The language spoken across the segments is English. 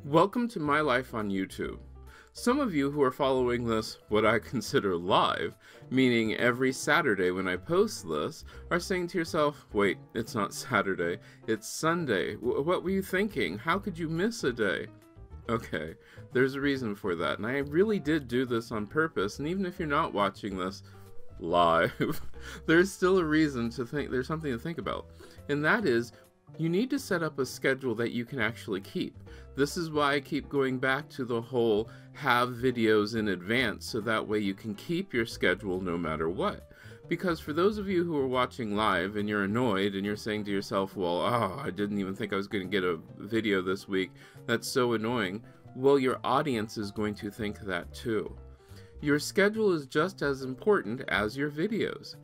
Welcome to my life on YouTube. Some of you who are following this, what I consider live, meaning every Saturday when I post this, are saying to yourself, wait, it's not Saturday, it's Sunday. What were you thinking? How could you miss a day? Okay, there's a reason for that, and I really did do this on purpose, and even if you're not watching this live, there's still a reason to think, there's something to think about, and that is, you need to set up a schedule that you can actually keep. This is why I keep going back to the whole have videos in advance, so that way you can keep your schedule no matter what. Because for those of you who are watching live and you're annoyed and you're saying to yourself, well, I didn't even think I was going to get a video this week, that's so annoying. Well, your audience is going to think that too. Your schedule is just as important as your videos.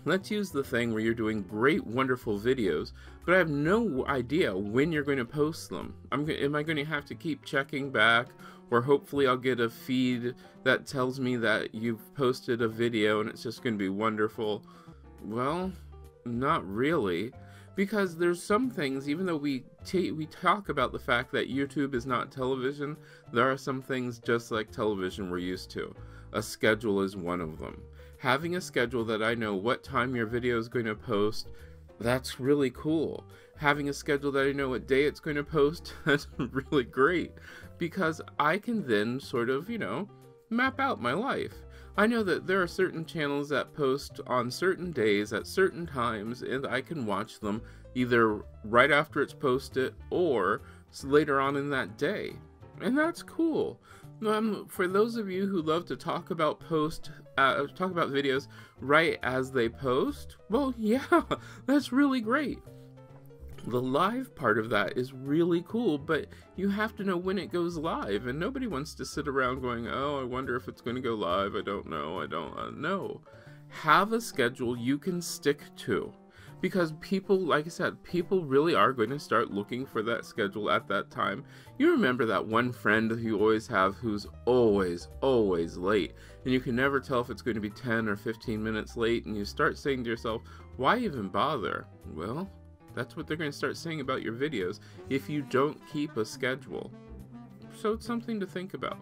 Let's use the thing where you're doing great, wonderful videos, but I have no idea when you're going to post them. Am I going to have to keep checking back, or hopefully I'll get a feed that tells me that you've posted a video and it's just going to be wonderful? Well, not really, because there's some things, even though we talk about the fact that YouTube is not television, there are some things just like television we're used to. A schedule is one of them. Having a schedule that I know what time your video is going to post, that's really cool. Having a schedule that I know what day it's going to post, that's really great. Because I can then sort of, map out my life. I know that there are certain channels that post on certain days at certain times, and I can watch them either right after it's posted or later on in that day. And that's cool. For those of you who love to talk about videos right as they post, well, yeah, that's really great. The live part of that is really cool, but you have to know when it goes live, and nobody wants to sit around going, oh, I wonder if it's going to go live, I don't know. Have a schedule you can stick to. Because people, like I said, people really are going to start looking for that schedule at that time. You remember that one friend you always have who's always late, and you can never tell if it's going to be 10 or 15 minutes late, and you start saying to yourself, why even bother? Well, that's what they're going to start saying about your videos if you don't keep a schedule. So it's something to think about.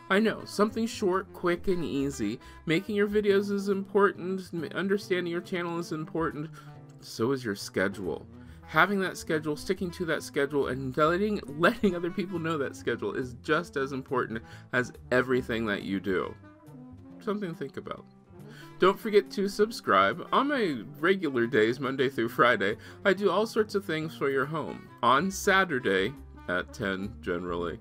I know, something short, quick, and easy. Making your videos is important, understanding your channel is important, so is your schedule. Having that schedule, sticking to that schedule, and letting other people know that schedule is just as important as everything that you do. Something to think about. Don't forget to subscribe. On my regular days, Monday through Friday, I do all sorts of things for your home. On Saturday, at 10 generally,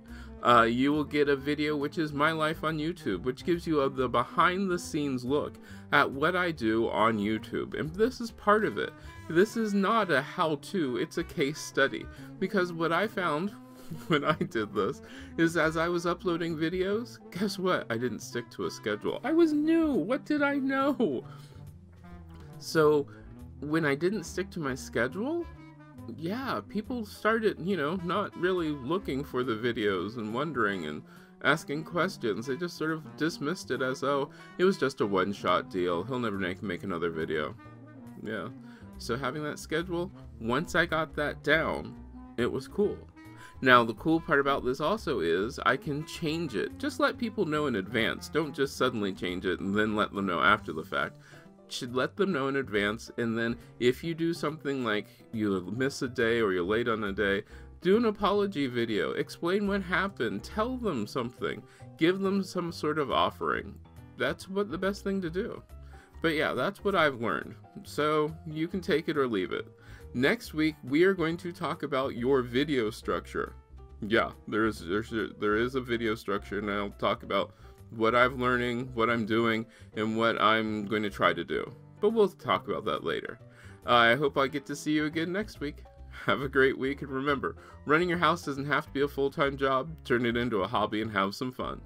you will get a video which is my life on YouTube, which gives you the behind the scenes look at what I do on YouTube. And this is part of it. This is not a how-to, it's a case study. Because what I found when I did this is as I was uploading videos, guess what? I didn't stick to a schedule. I was new. What did I know? So when I didn't stick to my schedule, yeah, people started, not really looking for the videos and wondering and asking questions. They just sort of dismissed it as, oh, it was just a one-shot deal. He'll never make another video. Yeah. So having that schedule, once I got that down, it was cool. Now, the cool part about this also is I can change it. Just let people know in advance. Don't just suddenly change it and then let them know after the fact. Should let them know in advance, and then if you do something like you miss a day or you're late on a day, do an apology video. Explain what happened. Tell them something. Give them some sort of offering. That's what the best thing to do. But yeah, that's what I've learned. So you can take it or leave it. Next week, we are going to talk about your video structure. Yeah, there is a video structure, and I'll talk about what I'm learning, what I'm doing, and what I'm going to try to do. But we'll talk about that later. I hope I get to see you again next week. Have a great week, and remember, running your house doesn't have to be a full-time job. Turn it into a hobby and have some fun.